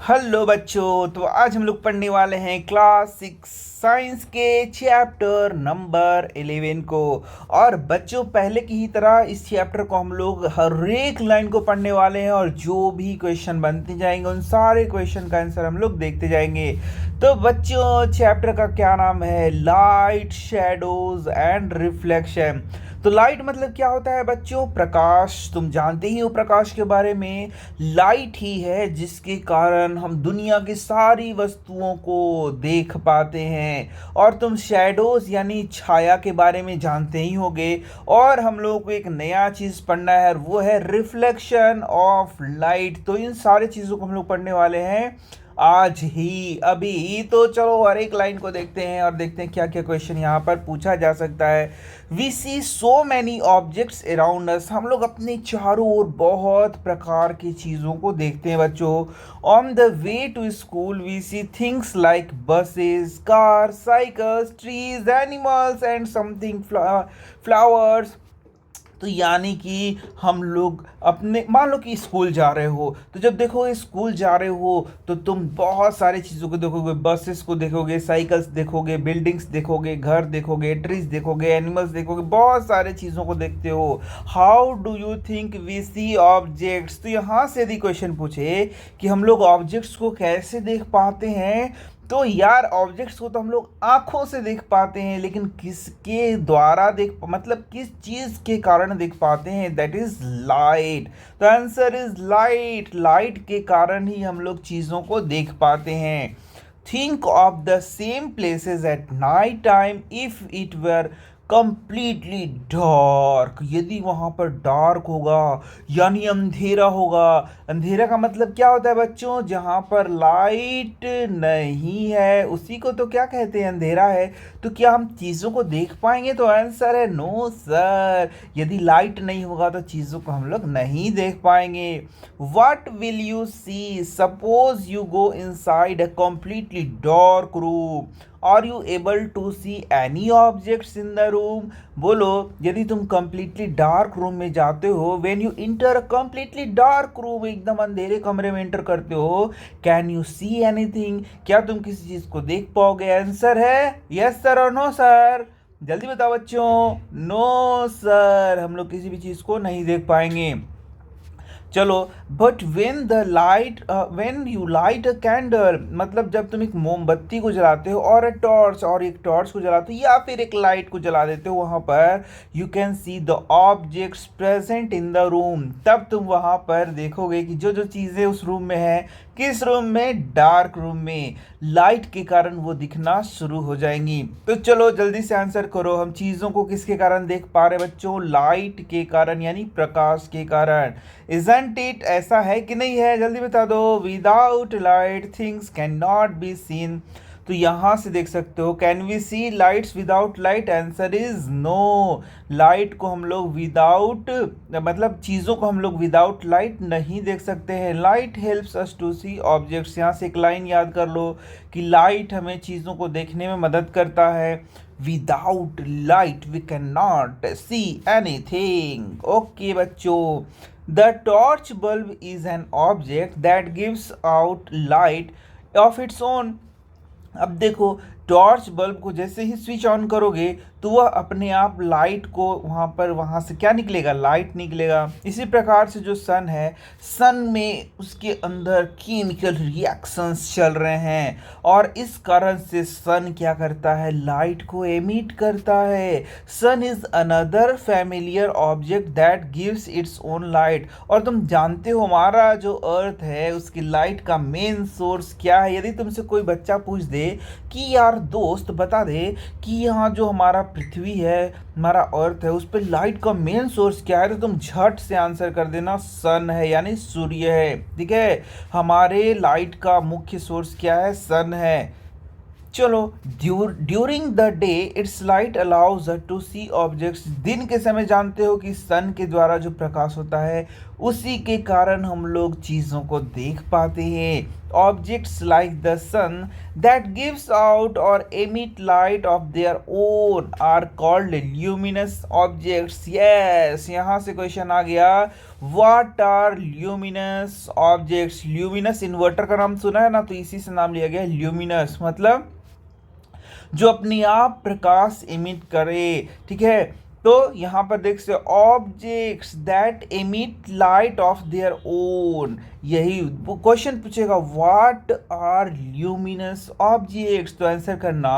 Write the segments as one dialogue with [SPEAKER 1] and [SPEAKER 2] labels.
[SPEAKER 1] Hello बच्चों। तो आज हम लोग पढ़ने वाले हैं क्लास 6 साइंस के चैप्टर नंबर 11 को। और बच्चों, पहले की ही तरह इस चैप्टर को हम लोग हर एक लाइन को पढ़ने वाले हैं और जो भी क्वेश्चन बनते जाएंगे उन सारे क्वेश्चन का आंसर हम लोग देखते जाएंगे। तो बच्चों, चैप्टर का क्या नाम है? Light, shadows and reflection. तो लाइट मतलब क्या होता है बच्चों? प्रकाश। तुम जानते ही हो प्रकाश के बारे में। लाइट ही है जिसके कारण हम दुनिया की सारी वस्तुओं को देख पाते हैं। और तुम शैडोज यानी छाया के बारे में जानते ही होगे। और हम लोगों को एक नया चीज पढ़ना है, वो है रिफ्लेक्शन ऑफ लाइट। तो इन सारी चीजों को हम लोग पढ़ने वाले हैं आज ही, अभी। तो चलो हर एक लाइन को देखते हैं और देखते हैं क्या क्या क्वेश्चन यहाँ पर पूछा जा सकता है। We see so many objects around us. हम लोग अपने चारों ओर बहुत प्रकार की चीज़ों को देखते हैं बच्चों। On the way to school we see things like buses, car, cycles, trees, animals and something flowers. तो यानी कि हम लोग अपने, मान लो कि स्कूल जा रहे हो, तो जब देखोगे स्कूल जा रहे हो तो तुम बहुत सारी चीज़ों को देखोगे। बसेस को देखोगे, साइकिल्स देखोगे, बिल्डिंग्स देखोगे, घर देखोगे, ट्रीज देखोगे, एनिमल्स देखोगे, बहुत सारे चीज़ों को देखते हो। How do you think we see objects? तो यहाँ से यदि क्वेश्चन पूछे कि हम लोग ऑब्जेक्ट्स को कैसे देख पाते हैं, तो यार ऑब्जेक्ट्स को तो हम लोग आंखों से देख पाते हैं, लेकिन किसके द्वारा देख, मतलब किस चीज के कारण देख पाते हैं? That is light. तो आंसर इज लाइट। लाइट के कारण ही हम लोग चीजों को देख पाते हैं। Think of the same places at night time if it were completely dark. यदि वहां पर डार्क होगा यानी अंधेरा होगा। अंधेरा का मतलब क्या होता है बच्चों? जहां पर लाइट नहीं है उसी को तो क्या कहते हैं? अंधेरा है। तो क्या हम चीज़ों को देख पाएंगे? तो आंसर है नो सर। यदि लाइट नहीं होगा तो चीज़ों को हम लोग नहीं देख पाएंगे। What will you see? Suppose you go inside a completely dark room. Are you able to see any objects in the room? बोलो, यदि तुम completely dark room में जाते हो, when you enter a completely dark room, एकदम अंधेरे कमरे में एंटर करते हो, can you see anything? क्या तुम किसी चीज को देख पाओगे? आंसर है yes sir और no सर। जल्दी बताओ बच्चों। नो सर, हम लोग किसी भी चीज को नहीं देख पाएंगे। चलो, but when you light a candle, मतलब जब तुम एक मोमबत्ती को जलाते हो और एक टॉर्च को जलाते हो या फिर एक लाइट को जला देते हो, वहां पर you can see the objects present in the room. तब तुम वहां पर देखोगे कि जो जो चीजें उस रूम में है, किस रूम में? डार्क रूम में। लाइट के कारण वो दिखना शुरू हो जाएंगी। तो चलो जल्दी से आंसर करो। हम चीजों को किसके कारण देख पा रहे बच्चों? लाइट के कारण, यानी प्रकाश के कारण। Isn't it? ऐसा है कि नहीं है? जल्दी बता दो। Without light things can not be seen. तो यहां से देख सकते हो, can we see lights without light? Answer is no. Light को हम लोग विदाउट, मतलब चीज़ों को हम लोग विदाउट लाइट नहीं देख सकते हैं। Light helps us to see objects. यहाँ से एक लाइन याद कर लो कि लाइट हमें चीज़ों को देखने में मदद करता है। Without light we can not see anything. Okay बच्चों, the torch bulb is an object that gives out light of its own. अब देखो, टॉर्च बल्ब को जैसे ही स्विच ऑन करोगे तो वह अपने आप लाइट को वहाँ से क्या निकलेगा? लाइट निकलेगा। इसी प्रकार से जो सन है, सन में उसके अंदर केमिकल रिएक्शंस चल रहे हैं और इस कारण से सन क्या करता है? लाइट को एमिट करता है। Sun is another familiar object that gives its own light. और तुम जानते हो हमारा जो अर्थ है उसकी लाइट का मेन सोर्स क्या है? यदि तुमसे कोई बच्चा पूछ दे कि यार दोस्त बता दे कि यहाँ जो हमारा पृथ्वी है, हमारा अर्थ है, उस पर लाइट का मेन सोर्स क्या है, तो तुम झट से आंसर कर देना सन है, यानी सूर्य है। ठीक है, हमारे लाइट का मुख्य सोर्स क्या है? सन है। चलो, during the day it's light allows to see objects. दिन के समय जानते हो कि सन के द्वारा जो प्रकाश होता है उसी के कारण हम लोग चीज़ों को देख पाते हैं। objects like the sun that gives out or emit light of their own are called luminous objects. Yes, यहाँ से क्वेश्चन आ गया, what are luminous objects? luminous inverter का नाम सुना है ना, तो इसी से नाम लिया गया luminous, मतलब जो अपने आप प्रकाश इमिट करे। ठीक है, तो यहां पर देख सकते objects that emit light of their own, यही वो क्वेश्चन पूछेगा, व्हाट आर ल्यूमिनस ऑब्जेक्ट्स, तो आंसर करना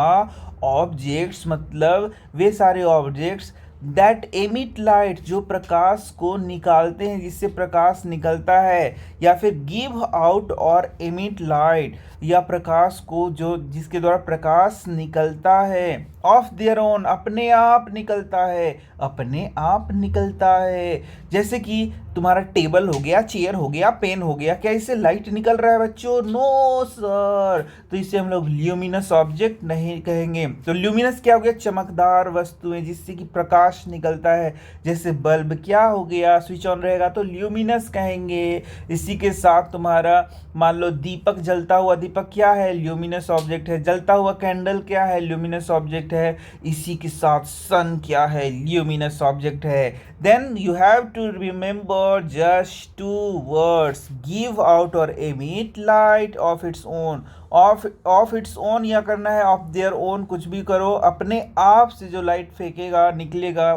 [SPEAKER 1] ऑब्जेक्ट्स मतलब वे सारे ऑब्जेक्ट्स दैट एमिट लाइट जो प्रकाश को निकालते हैं, जिससे प्रकाश निकलता है, या फिर गिव आउट और एमिट लाइट, या प्रकाश को जो जिसके द्वारा प्रकाश निकलता है, ऑफ देयर ओन अपने आप निकलता है, अपने आप निकलता है। जैसे कि तुम्हारा टेबल हो गया, चेयर हो गया, पेन हो गया, क्या इससे लाइट निकल रहा है बच्चों? नो सर, तो इसे हम लोग ल्यूमिनस ऑब्जेक्ट नहीं कहेंगे। तो ल्यूमिनस क्या हो गया? चमकदार वस्तुएं जिससे कि प्रकाश निकलता है, जैसे बल्ब क्या हो गया, स्विच ऑन रहेगा तो ल्यूमिनस कहेंगे। इसी के साथ तुम्हारा मान लो दीपक जलता हुआ, दीपक क्या है? ल्यूमिनस ऑब्जेक्ट है। जलता हुआ कैंडल क्या है? ल्यूमिनस ऑब्जेक्ट है। इसी के साथ सन क्या है? ल्यूमिनस ऑब्जेक्ट है। Then you have to remember just two words, give out और emit light of its own. Of its own या करना है ऑफ देयर ओन, कुछ भी करो, अपने आप से जो लाइट फेंकेगा निकलेगा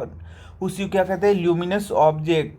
[SPEAKER 1] उसी को क्या कहते हैं? Luminous object.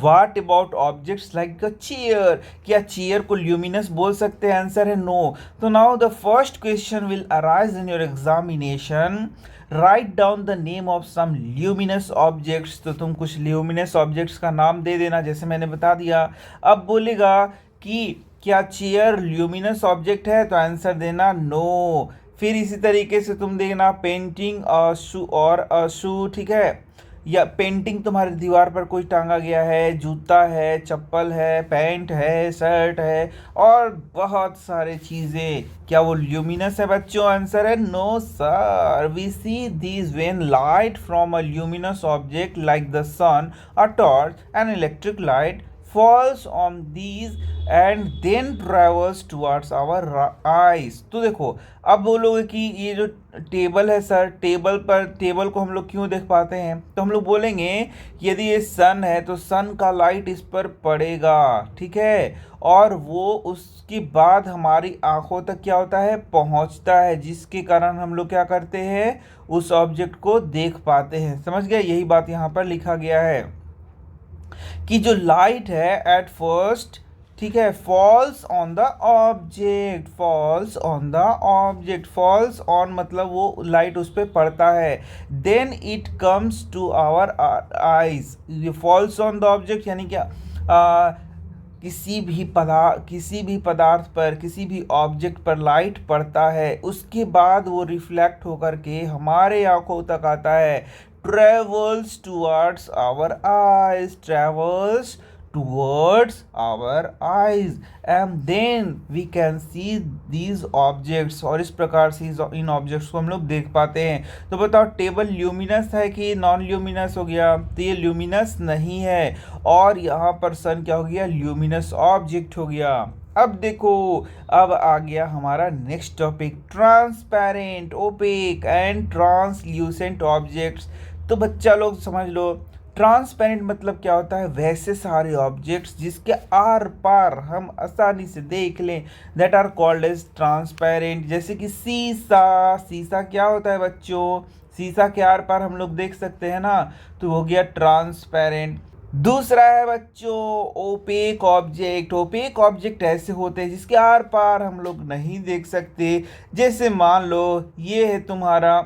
[SPEAKER 1] What about objects like a chair? क्या चेयर को ल्यूमिनस बोल सकते हैं? आंसर है नो। तो now the first question will arise in your examination, write down the name of some luminous objects. तो तुम कुछ ल्यूमिनस ऑब्जेक्ट्स का नाम दे देना, जैसे मैंने बता दिया। अब बोलेगा कि क्या चेयर ल्यूमिनस ऑब्जेक्ट है, तो आंसर देना नो। फिर इसी तरीके से तुम देखना पेंटिंग शू और शू, ठीक है, या पेंटिंग तुम्हारी दीवार पर कोई टांगा गया है, जूता है, चप्पल है, पैंट है, शर्ट है और बहुत सारे चीज़ें, क्या वो ल्यूमिनस है बच्चों? आंसर है no sir. We see these when light from a luminous object like the sun, a torch, an electric light falls on these and then travels towards our eyes। तो देखो अब बोलोगे कि ये जो टेबल है सर, टेबल को हम लोग क्यों देख पाते हैं? तो हम लोग बोलेंगे कि यदि ये सन है तो सन का लाइट इस पर पड़ेगा, ठीक है, और वो उसके बाद हमारी आंखों तक क्या होता है? पहुंचता है, जिसके कारण हम लोग क्या करते हैं? उस ऑब्जेक्ट को देख पाते हैं। समझ गए? यही बात यहाँ पर लिखा गया है कि जो लाइट है एट फर्स्ट, ठीक है, falls on the object, falls on the object, falls on मतलब वो लाइट उस पर पड़ता है, then it comes to our eyes. ये फॉल्स ऑन द ऑब्जेक्ट यानी क्या? किसी भी पदार्थ पर, किसी भी ऑब्जेक्ट पर लाइट पड़ता है, उसके बाद वो रिफ्लेक्ट होकर के हमारे आंखों तक आता है, travels towards our eyes, travels towards our eyes, and then we can see these objects, और इस प्रकार से इन ऑब्जेक्ट्स को हम लोग देख पाते हैं। तो बताओ टेबल ल्यूमिनस है कि नॉन ल्यूमिनस हो गया? तो ये ल्यूमिनस नहीं है, और यहाँ पर सन क्या हो गया? ल्यूमिनस ऑब्जेक्ट हो गया। अब देखो, अब आ गया हमारा next topic, transparent, opaque and translucent objects. तो बच्चा लोग समझ लो, ट्रांसपेरेंट मतलब क्या होता है? वैसे सारे ऑब्जेक्ट्स जिसके आर पार हम आसानी से देख लें, that are called as transparent. जैसे कि शीशा, शीशा क्या होता है बच्चों? शीशा के आर पार हम लोग देख सकते हैं ना, तो हो गया ट्रांसपेरेंट। दूसरा है बच्चों ओपेक ऑब्जेक्ट। ओपेक ऑब्जेक्ट ऐसे होते हैं जिसके आर पार हम लोग नहीं देख सकते। जैसे मान लो ये है तुम्हारा,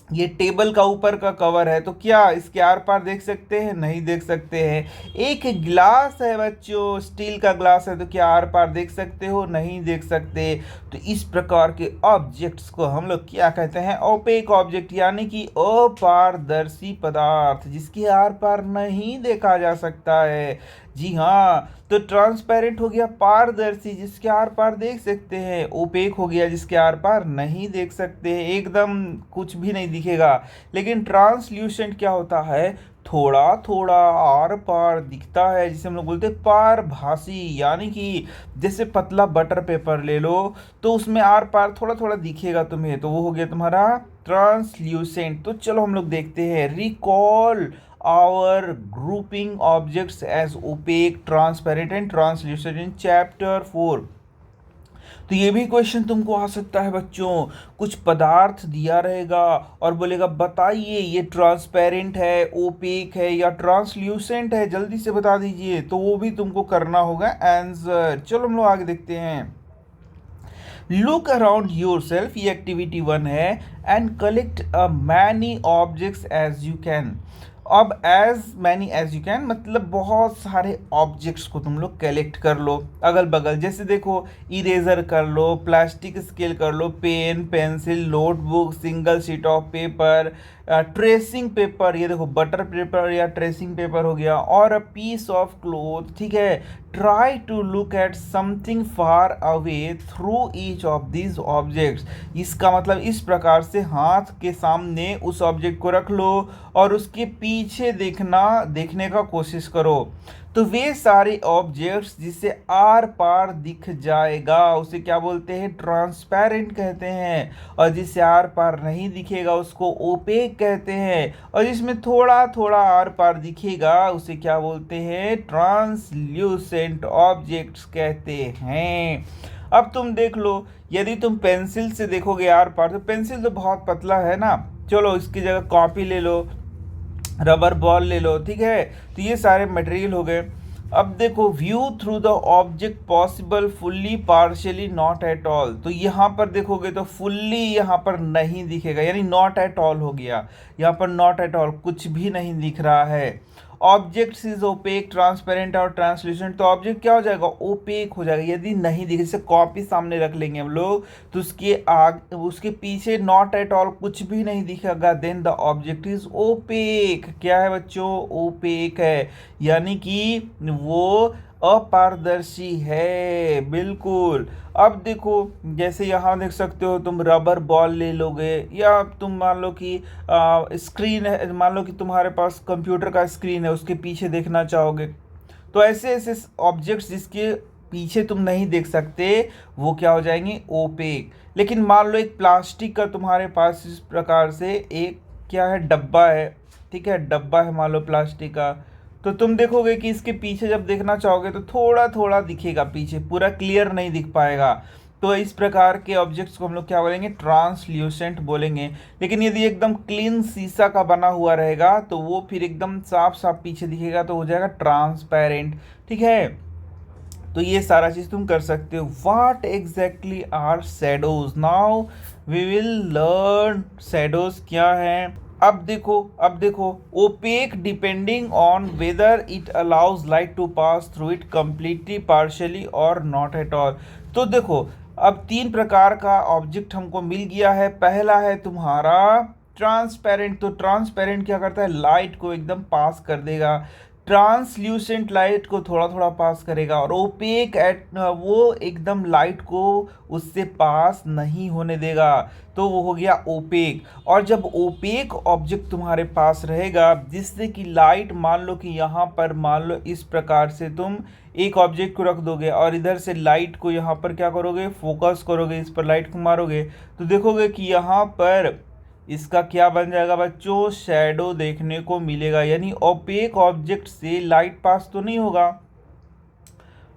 [SPEAKER 1] ये टेबल का ऊपर का कवर है, तो क्या इसके आर पार देख सकते हैं? नहीं देख सकते हैं। एक गिलास है बच्चों, स्टील का ग्लास है, तो क्या आर पार देख सकते हो? नहीं देख सकते। तो इस प्रकार के ऑब्जेक्ट्स को हम लोग क्या कहते हैं? ओपेक ऑब्जेक्ट, यानी कि अपारदर्शी पदार्थ जिसके आर पार नहीं देखा जा सकता है। जी हाँ, तो ट्रांसपेरेंट हो गया पारदर्शी जिसके आर पार देख सकते हैं, ओपेक हो गया जिसके आर पार नहीं देख सकते हैं, एकदम कुछ भी नहीं दिखेगा। लेकिन ट्रांसल्यूसेंट क्या होता है? थोड़ा थोड़ा आर पार दिखता है, जिसे हम लोग बोलते हैं पारभासी। यानी कि जैसे पतला बटर पेपर ले लो तो उसमें आर पार थोड़ा थोड़ा दिखेगा तुम्हें, तो वो हो गया तुम्हारा ट्रांसल्यूसेंट। तो चलो हम लोग देखते हैं। Recall our grouping objects as opaque, transparent and translucent in chapter 4। तो ये भी क्वेश्चन तुमको आ सकता है बच्चों। कुछ पदार्थ दिया रहेगा और बोलेगा बताइए ये ट्रांसपेरेंट है, ओपेक है या ट्रांसल्यूसेंट है, जल्दी से बता दीजिए। तो वो भी तुमको करना होगा आंसर। चलो हम लोग आगे देखते हैं। लुक अराउंड योर सेल्फ, ये एक्टिविटी 1 है। And collect many objects as you can. अब as many as you can मतलब बहुत सारे ऑब्जेक्ट्स को तुम लोग कलेक्ट कर लो अगल बगल। जैसे देखो, इरेजर कर लो, प्लास्टिक स्केल कर लो, pen, pencil, notebook, single sheet of paper, tracing paper, ये देखो बटर पेपर या ट्रेसिंग पेपर हो गया, और अ पीस ऑफ क्लोथ। ठीक है, try to look at something far away through each of these objects. इसका मतलब इस प्रकार से हाथ के सामने उस ऑब्जेक्ट को रख लो और उसके पीछे देखने का कोशिश करो। तो वे सारे ऑब्जेक्ट्स जिसे आर पार दिख जाएगा उसे क्या बोलते हैं? ट्रांसपेरेंट कहते हैं। और जिसे आर पार नहीं दिखेगा उसको ओपेक कहते हैं। और जिसमें थोड़ा थोड़ा आर पार दिखेगा उसे क्या बोलते हैं? ट्रांसल्यूसेंट ऑब्जेक्ट्स कहते हैं। अब तुम देख लो, यदि तुम पेंसिल से देखोगे आर पार, तो पेंसिल तो बहुत पतला है ना। चलो इसकी जगह कॉपी ले लो, रबर बॉल ले लो। ठीक है, तो ये सारे मटेरियल हो गए। अब देखो, view through the object possible, fully, partially, not at all. तो यहाँ पर देखोगे तो फुल्ली यहाँ पर नहीं दिखेगा, यानी नॉट एट ऑल हो गया। यहाँ पर नॉट एट ऑल कुछ भी नहीं दिख रहा है। ऑब्जेक्ट्स इज ओपेक, ट्रांसपेरेंट और ट्रांसल्यूसेंट। तो ऑब्जेक्ट क्या हो जाएगा? ओपेक हो जाएगा यदि नहीं दिखे। जैसे कॉपी सामने रख लेंगे हम लोग तो उसके पीछे नॉट एट ऑल कुछ भी नहीं दिखेगा, then the object is opaque. क्या है बच्चों? ओपेक है, यानी कि वो अपारदर्शी है, बिल्कुल। अब देखो, जैसे यहाँ देख सकते हो, तुम रबर बॉल ले लोगे, या तुम मान लो कि स्क्रीन है, मान लो कि तुम्हारे पास कंप्यूटर का स्क्रीन है, उसके पीछे देखना चाहोगे। तो ऐसे ऐसे ऑब्जेक्ट्स जिसके पीछे तुम नहीं देख सकते वो क्या हो जाएंगे? ओपेक। लेकिन मान लो एक प्लास्टिक का तुम्हारे पास इस प्रकार से एक क्या है? डब्बा है। ठीक है, डब्बा है मान लो प्लास्टिक का। तो तुम देखोगे कि इसके पीछे जब देखना चाहोगे तो थोड़ा थोड़ा दिखेगा, पीछे पूरा क्लियर नहीं दिख पाएगा। तो इस प्रकार के ऑब्जेक्ट्स को हम लोग क्या बोलेंगे? ट्रांसल्यूसेंट बोलेंगे। लेकिन यदि एकदम क्लीन शीशा का बना हुआ रहेगा तो वो फिर एकदम साफ साफ पीछे दिखेगा, तो हो जाएगा ट्रांसपेरेंट। ठीक है, तो ये सारा चीज़ तुम कर सकते हो। What exactly are shadows? Now we will learn shadows क्या हैं। अब देखो opaque depending on whether it allows light to pass through it completely, partially और नॉट एट ऑल। तो देखो, अब 3 प्रकार का ऑब्जेक्ट हमको मिल गया है। पहला है तुम्हारा ट्रांसपेरेंट। तो ट्रांसपेरेंट क्या करता है? लाइट को एकदम पास कर देगा। ट्रांसल्यूसेंट लाइट को थोड़ा थोड़ा पास करेगा। और ओपेक वो एकदम लाइट को उससे पास नहीं होने देगा, तो वो हो गया ओपेक। और जब ओपेक ऑब्जेक्ट तुम्हारे पास रहेगा जिससे कि लाइट, मान लो कि यहाँ पर मान लो इस प्रकार से तुम एक ऑब्जेक्ट को रख दोगे और इधर से लाइट को यहाँ पर क्या करोगे? फोकस करोगे, इस पर लाइट को मारोगे, तो देखोगे कि यहाँ पर इसका क्या बन जाएगा बच्चों? शैडो देखने को मिलेगा। यानी ओपेक ऑब्जेक्ट से लाइट पास तो नहीं होगा,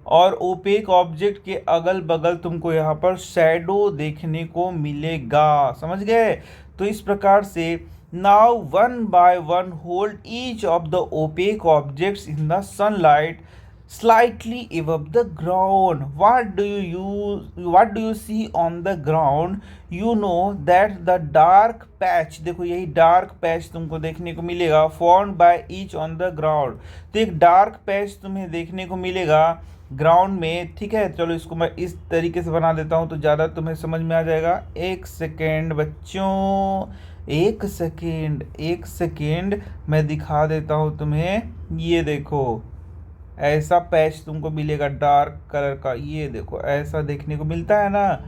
[SPEAKER 1] और ओपेक ऑब्जेक्ट के अगल बगल तुमको यहाँ पर शैडो देखने को मिलेगा। समझ गए? तो इस प्रकार से now one by one hold each of the opaque objects in the sunlight slightly above the ground. What do you see on the ground? You know that the dark patch, देखो यही dark patch तुमको देखने को मिलेगा, formed by each on the ground। तो एक dark patch तुम्हें देखने को मिलेगा ग्राउंड में। ठीक है, चलो इसको मैं इस तरीके से बना देता हूँ तो ज़्यादा तुम्हें समझ में आ जाएगा। एक सेकेंड बच्चों, एक सेकेंड मैं दिखा देता हूँ तुम्हें। ये देखो, ऐसा पैच तुमको मिलेगा डार्क कलर का। ये देखो, ऐसा देखने को मिलता है ना।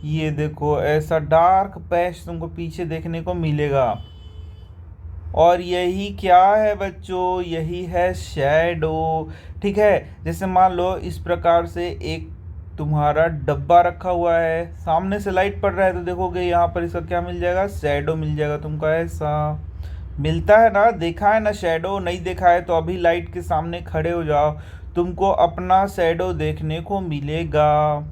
[SPEAKER 1] ये देखो, ऐसा डार्क पैच तुमको पीछे देखने को मिलेगा। और यही क्या है बच्चों, यही है शैडो। ठीक है, जैसे मान लो इस प्रकार से एक तुम्हारा डब्बा रखा हुआ है, सामने से लाइट पड़ रहा है तो देखोगे यहाँ पर इसका क्या मिल जाएगा, शैडो मिल जाएगा तुमको। ऐसा मिलता है ना, देखा है ना शैडो, नहीं देखा है तो अभी लाइट के सामने खड़े हो जाओ, तुमको अपना शैडो देखने को मिलेगा।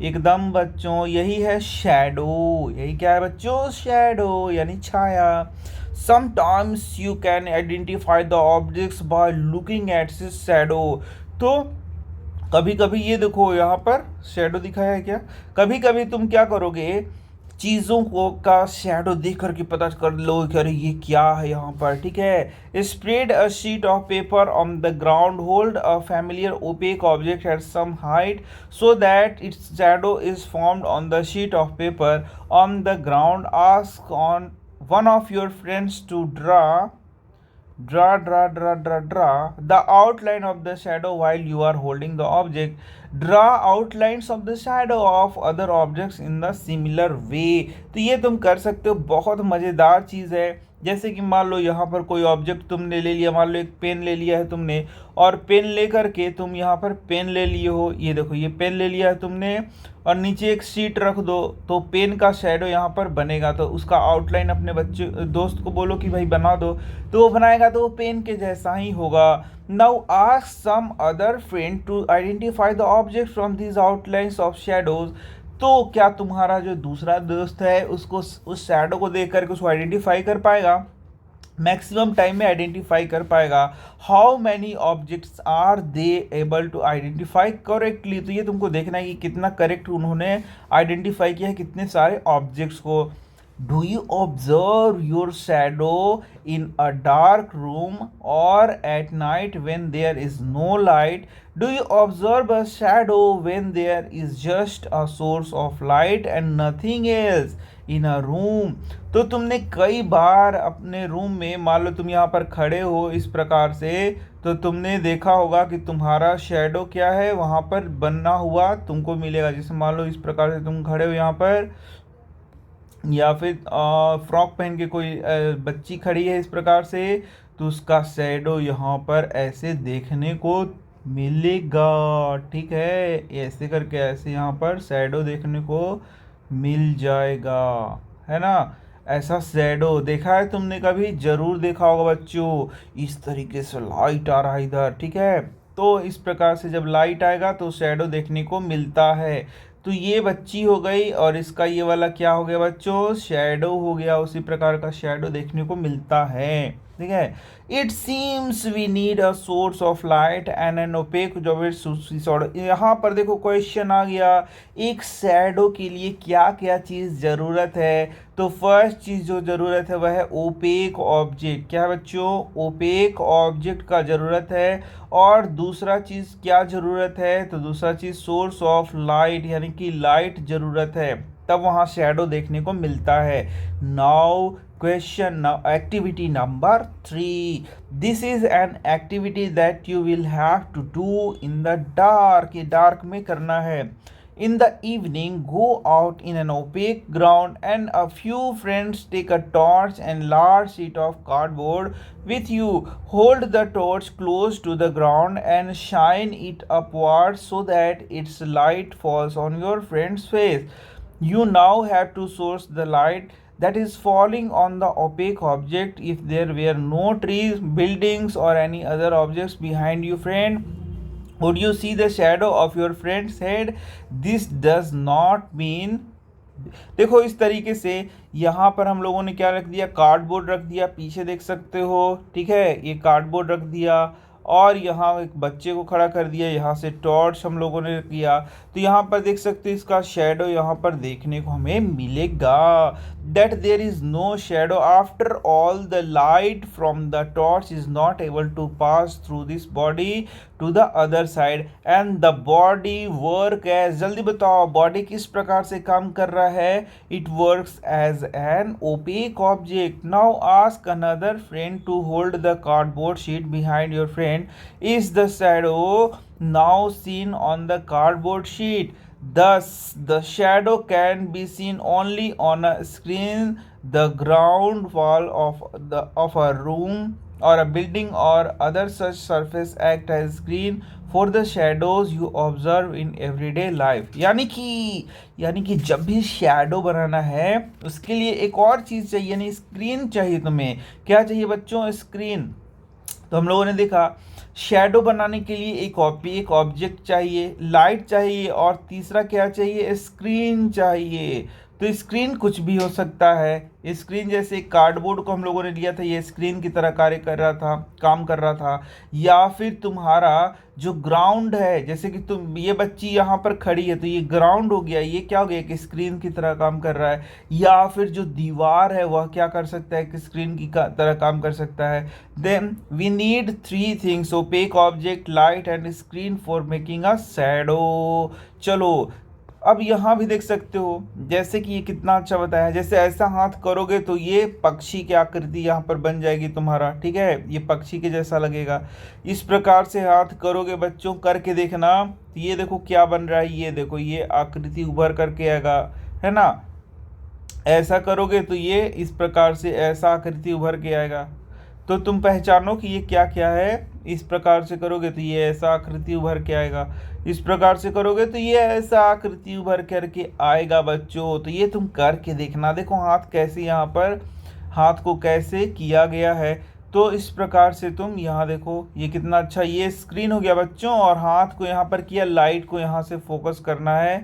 [SPEAKER 1] एकदम बच्चों, यही है शैडो। यही क्या है बच्चों, शैडो यानी छाया। Sometimes you can identify the objects by looking at his shadow. तो कभी कभी ये देखो यहाँ पर शैडो दिखाया है क्या, कभी कभी तुम क्या करोगे, चीज़ों को का शैडो देख करके पता कर लो कि अरे ये क्या है यहाँ पर। ठीक है, spread a sheet of paper on the ground, hold a familiar opaque object at some height so that its shadow is formed on the sheet of paper on the ground. Ask on one of your friends to draw the outline of the shadow while you are holding the object. Draw outlines of the shadow of other objects in the similar way. तो ये तुम कर सकते हो, बहुत मज़ेदार चीज़ है। जैसे कि मान लो यहाँ पर कोई ऑब्जेक्ट तुमने ले लिया, मान लो एक पेन ले लिया है तुमने, और पेन ले करके तुम यहाँ पर पेन ले लिए हो, ये देखो ये पेन ले लिया है तुमने, और नीचे एक शीट रख दो तो पेन का शैडो यहाँ पर बनेगा। तो उसका आउटलाइन अपने बच्चे दोस्त को बोलो कि भाई बना दो, तो वो बनाएगा तो वो पेन के जैसा ही होगा। Now ask some other friend to identify the object from these outlines of shadows. तो क्या तुम्हारा जो दूसरा दोस्त है उसको उस शैडो को देख करके उसको आइडेंटिफाई कर पाएगा, मैक्सिमम टाइम में आइडेंटिफाई कर पाएगा। How many objects are they able to identify correctly. तो ये तुमको देखना है कि कितना करेक्ट उन्होंने आइडेंटिफाई किया है, कितने सारे ऑब्जेक्ट्स को। Do you observe your shadow in a dark room और at night when there is no light? Do you observe a shadow when there is just a source of light and nothing else in a room? तो तुमने कई बार अपने room में, मान लो तुम यहाँ पर खड़े हो इस प्रकार से, तो तुमने देखा होगा कि तुम्हारा शैडो क्या है वहाँ पर बना हुआ तुमको मिलेगा। जैसे मान लो इस प्रकार से तुम खड़े हो यहाँ पर, या फिर फ्रॉक पहन के कोई बच्ची खड़ी है इस प्रकार से, तो उसका शैडो यहाँ पर ऐसे देखने को मिलेगा। ठीक है, ऐसे करके ऐसे यहाँ पर शैडो देखने को मिल जाएगा, है ना। ऐसा शैडो देखा है तुमने कभी, जरूर देखा होगा बच्चों। इस तरीके से लाइट आ रहा है इधर, ठीक है, तो इस प्रकार से जब लाइट आएगा तो शैडो देखने को मिलता है। तो ये बच्ची हो गई और इसका ये वाला क्या हो गया बच्चों, शैडो हो गया। उसी प्रकार का शैडो देखने को मिलता है। ठीक है, it seems we need a source of light and an opaque job. यहाँ पर देखो क्वेश्चन आ गया, एक शैडो के लिए क्या क्या चीज़ ज़रूरत है। तो फर्स्ट चीज़ जो ज़रूरत है वह है ओपेक ऑब्जेक्ट। क्या है बच्चों, ओपेक ऑब्जेक्ट का ज़रूरत है। और दूसरा चीज़ क्या ज़रूरत है, तो दूसरा चीज़ सोर्स ऑफ लाइट यानी कि लाइट ज़रूरत है, तब वहाँ शैडो देखने को मिलता है। Now question now activity number 3, this is an activity that you will have to do in the dark। ये डार्क में करना है। In the evening, go out in an opaque ground and a few friends take a torch and large sheet of cardboard with you. Hold the torch close to the ground and shine it upward so that its light falls on your friend's face. You now have to source the light that is falling on the opaque object. If there were no trees, buildings or any other objects behind you friend, would you see the shadow of your friend's head? This does not mean, देखो इस तरीके से यहाँ पर हम लोगों ने क्या रख दिया, कार्डबोर्ड रख दिया, पीछे देख सकते हो। ठीक है, ये कार्डबोर्ड रख दिया और यहाँ एक बच्चे को खड़ा कर दिया, यहाँ से टॉर्च हम लोगों ने किया। तो यहाँ पर देख सकते हो इसका शेडो यहाँ पर देखने को हमें मिलेगा। That there is no shadow after all the light from the torch is not able to pass through this body to the other side and the body work as, जल्दी बताओ बॉडी किस प्रकार से काम कर रहा है, it works as an opaque object. Now ask another friend to hold the cardboard sheet behind your friend, is the shadow now seen on the cardboard sheet? Thus, the shadow can be seen only on a screen the ground wall of a room or a building or other such surface act as screen for the shadows you observe in everyday life। यानी कि जब भी shadow बनाना है उसके लिए एक और चीज़ चाहिए, यानी स्क्रीन चाहिए। तुम्हें क्या चाहिए बच्चों? स्क्रीन। तो हम लोगों ने देखा शैडो बनाने के लिए एक ऑब्जेक्ट चाहिए, लाइट चाहिए, और तीसरा क्या चाहिए? स्क्रीन चाहिए। तो स्क्रीन कुछ भी हो सकता है। स्क्रीन जैसे कार्डबोर्ड को हम लोगों ने लिया था, ये स्क्रीन की तरह कार्य कर रहा था, काम कर रहा था। या फिर तुम्हारा जो ग्राउंड है, जैसे कि तुम ये बच्ची यहाँ पर खड़ी है तो ये ग्राउंड हो गया, ये क्या हो गया? कि स्क्रीन की तरह काम कर रहा है। या फिर जो दीवार है वह क्या कर सकता है? कि स्क्रीन की तरह काम कर सकता है। Then we need three things: opaque object, light and screen for making a shadow. चलो अब यहाँ भी देख सकते हो जैसे कि ये कितना अच्छा बताया है। जैसे ऐसा हाथ करोगे तो ये पक्षी की आकृति यहाँ पर बन जाएगी तुम्हारा, ठीक है, ये पक्षी के जैसा लगेगा। इस प्रकार से हाथ करोगे बच्चों, करके देखना, तो ये देखो क्या बन रहा है, ये देखो ये आकृति उभर करके आएगा, है ना। ऐसा करोगे तो ये इस प्रकार से ऐसा आकृति उभर के आएगा। तो तुम पहचानो कि ये क्या क्या है। इस प्रकार से करोगे तो ये ऐसा आकृति उभर के आएगा, इस प्रकार से करोगे तो ये ऐसा आकृति उभर करके आएगा बच्चों। तो ये तुम करके देखना। देखो हाथ कैसे, यहाँ पर हाथ को कैसे किया गया है। तो इस प्रकार से तुम यहाँ देखो ये कितना अच्छा, ये स्क्रीन हो गया बच्चों, और हाथ को यहाँ पर किया, लाइट को यहाँ से फोकस करना है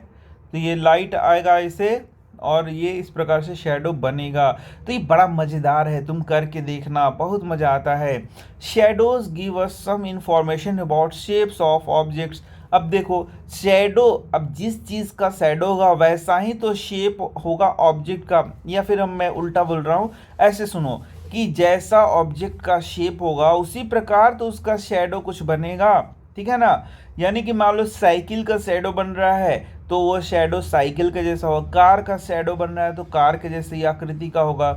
[SPEAKER 1] तो ये लाइट आएगा इसे, और ये इस प्रकार से शैडो बनेगा। तो ये बड़ा मज़ेदार है, तुम करके देखना, बहुत मज़ा आता है। Shadows give us some information about shapes of objects. अब देखो शैडो, अब जिस चीज़ का शैडो होगा वैसा ही तो शेप होगा ऑब्जेक्ट का। या फिर हम मैं उल्टा बोल रहा हूँ, ऐसे सुनो कि जैसा ऑब्जेक्ट का शेप होगा उसी प्रकार तो उसका शैडो कुछ बनेगा, ठीक है ना। यानी कि मान लो साइकिल का शैडो बन रहा है तो वो शैडो साइकिल के जैसा होगा, कार का शैडो बन रहा है तो कार के जैसे ही आकृति का होगा।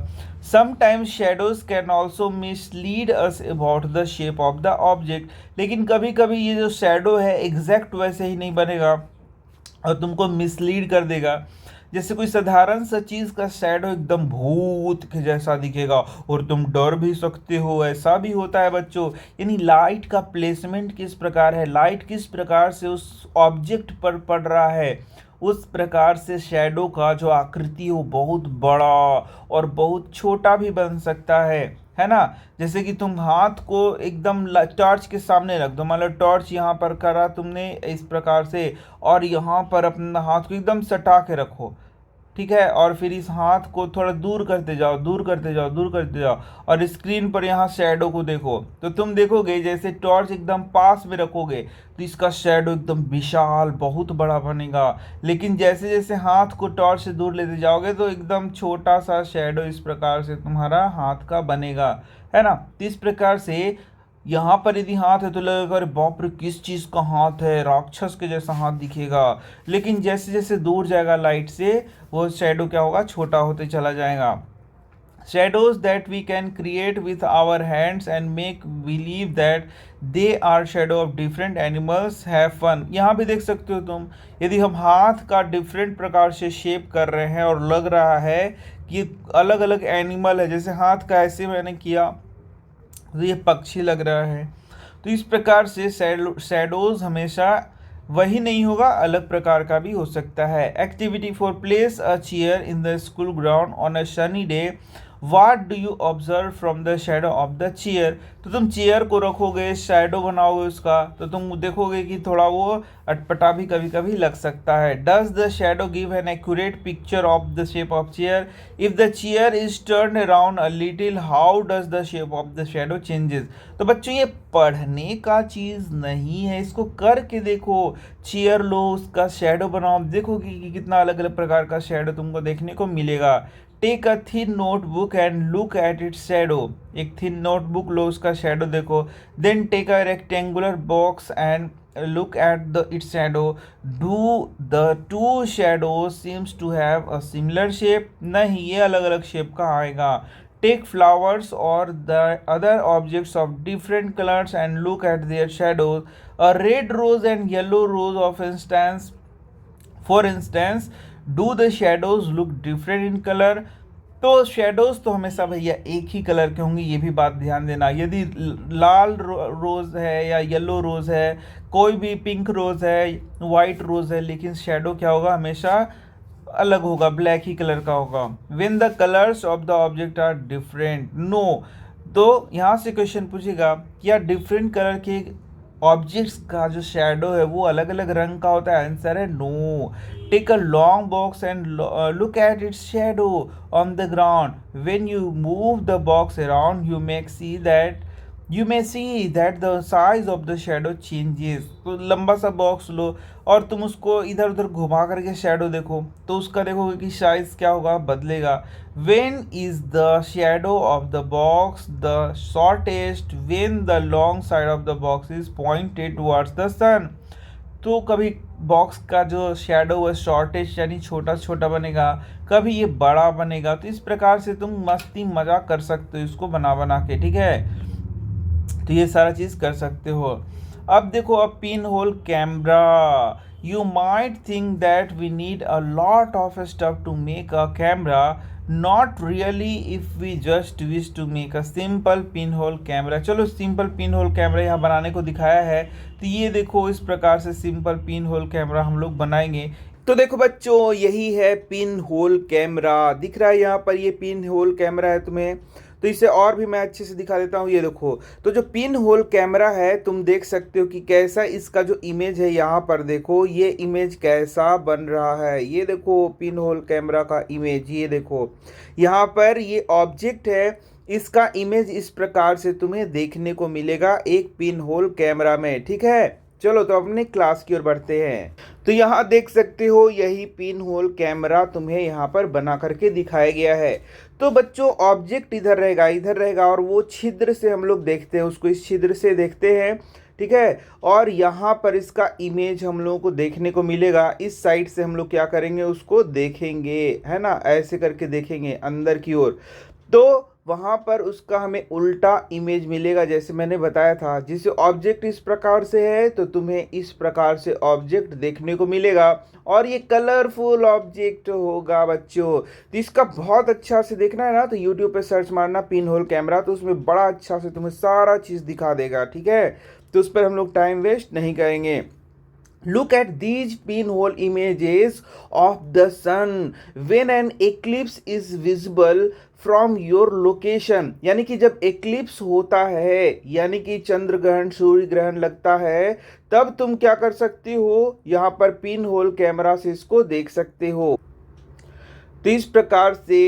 [SPEAKER 1] Sometimes shadows can also mislead us about the shape of the object. लेकिन कभी कभी ये जो शैडो है एग्जैक्ट वैसे ही नहीं बनेगा और तुमको मिसलीड कर देगा। जैसे कोई साधारण सा चीज़ का शैडो एकदम भूत के जैसा दिखेगा और तुम डर भी सकते हो, ऐसा भी होता है बच्चों। यानी लाइट का प्लेसमेंट किस प्रकार है, लाइट किस प्रकार से उस ऑब्जेक्ट पर पड़ रहा है, उस प्रकार से शैडो का जो आकृति हो बहुत बड़ा और बहुत छोटा भी बन सकता है ना। जैसे कि तुम हाथ को एकदम टॉर्च के सामने रख दो, मान लो टॉर्च यहाँ पर करा तुमने इस प्रकार से, और यहाँ पर अपना हाथ को एकदम सटा के रखो, ठीक है, और फिर इस हाथ को थोड़ा दूर करते जाओ, दूर करते जाओ, दूर करते जाओ, और स्क्रीन पर यहाँ शैडो को देखो तो तुम देखोगे जैसे टॉर्च एकदम पास में रखोगे तो इसका शैडो एकदम विशाल बहुत बड़ा बनेगा। लेकिन जैसे जैसे हाथ को टॉर्च से दूर लेते जाओगे तो एकदम छोटा सा शैडो इस प्रकार से तुम्हारा हाथ का बनेगा, है ना। तो इस प्रकार से यहाँ पर यदि हाथ है तो लगेगा अरे बाप रे किस चीज़ का हाथ है, राक्षस के जैसा हाथ दिखेगा। लेकिन जैसे जैसे दूर जाएगा लाइट से वो शैडो क्या होगा, छोटा होते चला जाएगा। Shadows that we can create with our hands and make believe that they are shadow of different animals have fun. यहाँ भी देख सकते हो तुम, यदि हम हाथ का डिफरेंट प्रकार से शेप कर रहे हैं और लग रहा है कि अलग अलग एनिमल है, जैसे हाथ का ऐसे मैंने किया तो ये पक्षी लग रहा है। तो इस प्रकार से शैडोज हमेशा वही नहीं होगा, अलग प्रकार का भी हो सकता है। Activity for place a chair in the school ground on a sunny day, what do you observe from the shadow of the chair. तो तुम चेयर को रखोगे, शेडो बनाओगे उसका, तो तुम देखोगे कि थोड़ा वो अटपटा भी कभी कभी लग सकता है। Does the shadow give an accurate picture of the shape of chair, if the chair is turn around a little how does the shape of the shadow changes. तो बच्चों ये पढ़ने का चीज़ नहीं है, इसको करके देखो। चेयर लो, उसका शेडो बनाओ, देखोगे कि कितना अलग अलग प्रकार का शेडो तुमको देखने को मिलेगा। Take a thin notebook and look at its shadow. एक थिन नोटबुक लो, उसका शैडो देखो। Then take a rectangular box and look at its shadow. Do the two shadows seems to have a similar shape? नहीं, ये अलग अलग shape का आएगा। Take flowers or the other objects of different colors and look at their shadows. A red rose and yellow rose of instance, for instance, do the shadows look different in color? तो shadows तो हमेशा भैया एक ही colour के होंगे, ये भी बात ध्यान देना। यदि लाल रोज है या येलो रोज है, कोई भी पिंक रोज है, वाइट रोज है, लेकिन शेडो क्या होगा, हमेशा अलग होगा, ब्लैक ही कलर का होगा। When the colours of the object are different, no. तो यहाँ से क्वेश्चन पूछेगा क्या डिफरेंट कलर के ऑब्जेक्ट्स का जो शेडो है वो अलग अलग रंग का होता है? आंसर है no. Take a long box and look at its shadow on the ground. When you move the box around you may see that the size of the shadow changes. तो लंबा सा बॉक्स लो और तुम उसको इधर उधर घुमा करके शेडो देखो, तो उसका देखोगे कि साइज क्या होगा, बदलेगा। When is the shadow of the box the shortest when the long side of the box is pointed towards the sun. तो कभी बॉक्स का जो शेडो है शॉर्टेस्ट यानी छोटा छोटा बनेगा, कभी ये बड़ा बनेगा। तो इस प्रकार से तुम मस्ती मजाक कर सकते हो इसको बना बना के, ठीक है। तो ये सारा चीज कर सकते हो। अब देखो, अब pin hole camera. You might think that we need a lot of stuff to make a camera, not really if we just wish to make a simple pin hole camera. चलो सिंपल पिन होल कैमरा यहाँ बनाने को दिखाया है, तो ये देखो इस प्रकार से सिंपल पिन होल कैमरा हम लोग बनाएंगे। तो देखो बच्चों, यही है पिन होल कैमरा, दिख रहा है यहाँ पर, ये पिन होल कैमरा है तुम्हें। तो इसे और भी मैं अच्छे से दिखा देता हूँ, ये देखो। तो जो पिन होल कैमरा है तुम देख सकते हो कि कैसा इसका जो इमेज है, यहाँ पर देखो ये इमेज कैसा बन रहा है। ये देखो पिन होल कैमरा का इमेज, ये देखो यहाँ पर ये ऑब्जेक्ट है, इसका इमेज इस प्रकार से तुम्हें देखने को मिलेगा एक पिन होल कैमरा में, ठीक है। चलो तो अपने क्लास की ओर बढ़ते हैं। तो यहाँ देख सकते हो यही पिन होल कैमरा तुम्हें यहाँ पर बना करके दिखाया गया है। तो बच्चों ऑब्जेक्ट इधर रहेगा और वो छिद्र से हम लोग देखते हैं उसको, इस छिद्र से देखते हैं, ठीक है। और यहाँ पर इसका इमेज हम लोगों को देखने को मिलेगा। इस साइड से हम लोग क्या करेंगे, उसको देखेंगे, है ना, ऐसे करके देखेंगे अंदर की ओर। तो वहाँ पर उसका हमें उल्टा इमेज मिलेगा, जैसे मैंने बताया था। जिसे ऑब्जेक्ट इस प्रकार से है तो तुम्हें इस प्रकार से ऑब्जेक्ट देखने को मिलेगा, और ये कलरफुल ऑब्जेक्ट होगा बच्चों। तो इसका बहुत अच्छा से देखना है ना, तो यूट्यूब पे सर्च मारना पिन होल कैमरा, तो उसमें बड़ा अच्छा से तुम्हें सारा चीज़ दिखा देगा, ठीक है। तो उस पर हम लोग टाइम वेस्ट नहीं करेंगे। Look at these pinhole images of the sun when an eclipse is visible from your location। यानी कि जब एक्लिप्स होता है, यानी कि चंद्र ग्रहण सूर्य ग्रहण लगता है, तब तुम क्या कर सकते हो, यहाँ पर पिन होल कैमरा से इसको देख सकते हो। तो इस प्रकार से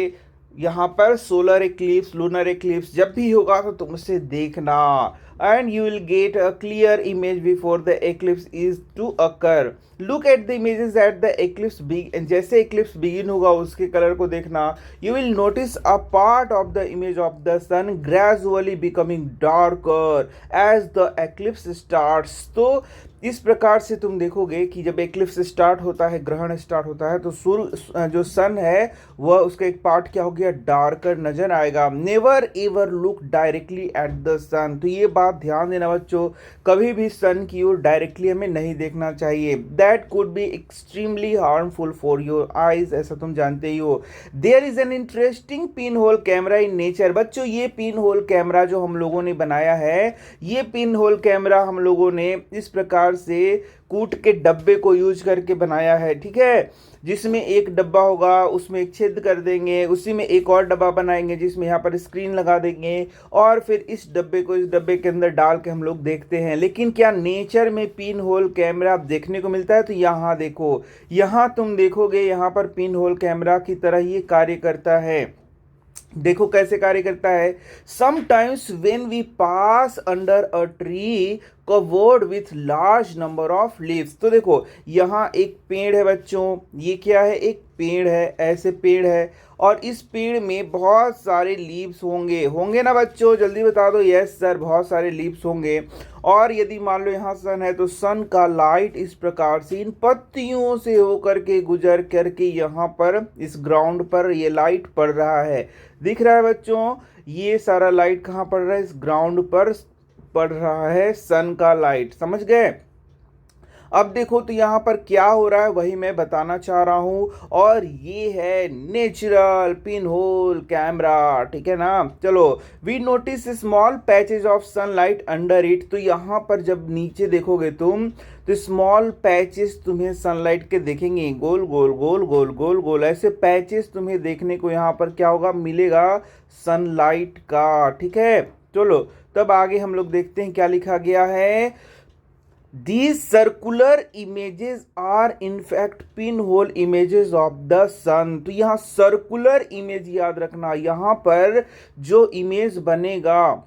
[SPEAKER 1] यहाँ पर सोलर एक्लिप्स लूनर एक्लिप्स जब भी होगा तो तुम उसे देखना, and you will get a clear image before the eclipse is to occur. Look at the images at the eclipse big, जैसे एक्लिप्स बिगिन होगा उसके कलर को देखना। You will notice a part of the image of the sun gradually becoming darker as the eclipse starts. तो इस प्रकार से तुम देखोगे कि जब एक्लिप्स स्टार्ट होता है, ग्रहण स्टार्ट होता है, तो सूर्य जो सन है वह उसका एक पार्ट क्या हो गया, डार्कर नजर आएगा। Never ever look directly at the sun. तो ये बात ध्यान देना बच्चों, कभी भी सन की ओर डायरेक्टली हमें नहीं देखना चाहिए। That could be extremely harmful for your eyes, ऐसा तुम जानते ही हो। There is an interesting pin hole camera in nature. बच्चों ये पिन होल कैमरा जो हम लोगों ने बनाया है, ये पिन होल कैमरा हम लोगों ने इस प्रकार से कूट के डब्बे को यूज करके बनाया है, ठीक है। जिसमें एक डब्बा होगा उसमें एक छेद कर देंगे, उसी में एक और डब्बा बनाएंगे जिसमें यहाँ पर स्क्रीन लगा देंगे, और फिर इस डब्बे को इस डब्बे के अंदर डाल के हम लोग देखते हैं। लेकिन क्या नेचर में पिन होल कैमरा देखने को मिलता है? तो यहाँ देखो, यहाँ तुम देखोगे यहाँ पर पिन होल कैमरा की तरह ये कार्य करता है। देखो कैसे कार्य करता है। Sometimes when we pass under a tree covered with large number of leaves. तो देखो यहाँ एक पेड़ है बच्चों, ये क्या है, एक पेड़ है, ऐसे पेड़ है, और इस पेड़ में बहुत सारे लीव्स होंगे ना बच्चों, जल्दी बता दो। यस सर, बहुत सारे लीव्स होंगे। और यदि मान लो यहाँ सन है तो सन का लाइट इस प्रकार से इन पत्तियों से होकर के गुजर करके यहाँ पर इस ग्राउंड पर ये लाइट पड़ रहा है। दिख रहा है बच्चों, ये सारा लाइट कहाँ पड़ रहा है, इस ग्राउंड पर पड़ रहा है सन का लाइट, समझ गए। अब देखो तो यहाँ पर क्या हो रहा है वही मैं बताना चाह रहा हूँ, और ये है नेचुरल पिन होल कैमरा, ठीक है ना। चलो, we notice small patches of sunlight under it. तो यहाँ पर जब नीचे देखोगे तुम तो स्मॉल पैचेस तुम्हें सनलाइट के देखेंगे, गोल गोल गोल गोल गोल गोल ऐसे पैचेस तुम्हें देखने को यहाँ पर क्या होगा, मिलेगा सनलाइट का, ठीक है। चलो तब आगे हम लोग देखते हैं क्या लिखा गया है। These circular images are in fact pinhole images of the sun। तो यहाँ सर्कुलर इमेज याद रखना, यहाँ पर जो इमेज बनेगा,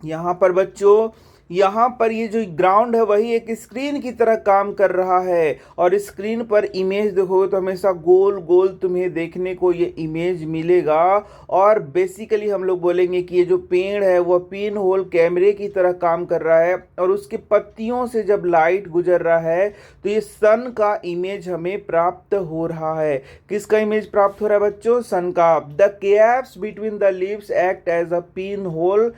[SPEAKER 1] यहाँ पर बच्चों, यहाँ पर ये जो ग्राउंड है वही एक स्क्रीन की तरह काम कर रहा है, और स्क्रीन पर इमेज देखोगे तो हमेशा गोल गोल तुम्हें देखने को ये इमेज मिलेगा। और बेसिकली हम लोग बोलेंगे कि ये जो पेड़ है वह पिन होल कैमरे की तरह काम कर रहा है, और उसके पत्तियों से जब लाइट गुजर रहा है तो ये सन का इमेज हमें प्राप्त हो रहा है। किसका इमेज प्राप्त हो रहा है बच्चों? सन का। The gaps between the leaves act as a pin hole.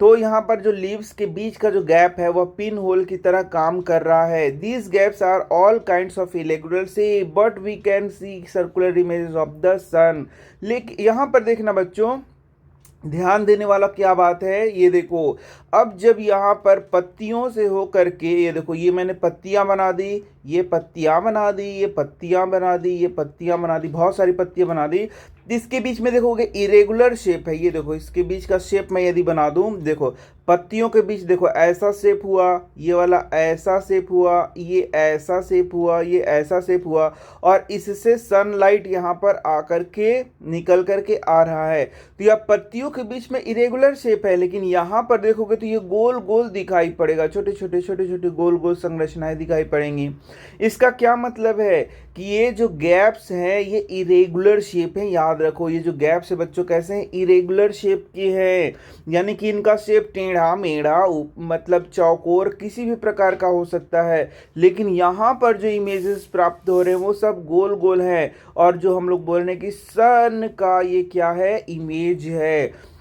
[SPEAKER 1] तो यहाँ पर जो लीव्स के बीच का जो गैप है वह पिन होल की तरह काम कर रहा है। These gaps are all kinds of irregular से but we can see circular images of the sun. लेकिन यहाँ पर देखना बच्चों, ध्यान देने वाला क्या बात है, ये देखो, अब जब यहाँ पर पत्तियों से हो करके, ये देखो, ये मैंने पत्तियां बना दी, ये पत्तियां बना दी, ये पत्तियां बना दी, ये पत्तियां बना दी, बहुत सारी पत्तियां बना दी। इसके बीच में देखोगे इरेगुलर शेप है, ये देखो, इसके बीच का शेप मैं यदि बना दूं, देखो पत्तियों के बीच देखो ऐसा शेप हुआ, ये वाला ऐसा शेप हुआ, ये ऐसा शेप हुआ, ये ऐसा शेप हुआ, और इससे सनलाइट यहाँ पर आकर के निकल करके आ रहा है। तो यह पत्तियों के बीच में इरेगुलर शेप है, लेकिन यहाँ पर देखोगे तो ये गोल गोल दिखाई पड़ेगा, छोटे छोटे छोटे छोटे गोल गोल संरचनाएं दिखाई पड़ेंगी। इसका क्या मतलब है कि ये जो गैप्स हैं ये इरेगुलर शेप है। याद रखो, ये जो गैप्स है बच्चों कैसे हैं, इरेगुलर शेप के हैं, यानी कि इनका शेप टेढ़ा मेढ़ा मतलब चौकोर किसी भी प्रकार का हो सकता है, लेकिन यहाँ पर जो इमेजेस प्राप्त हो रहे हैं वो सब गोल गोल हैं। और जो हम लोग बोल रहे हैं कि सन का ये क्या है, इमेज है,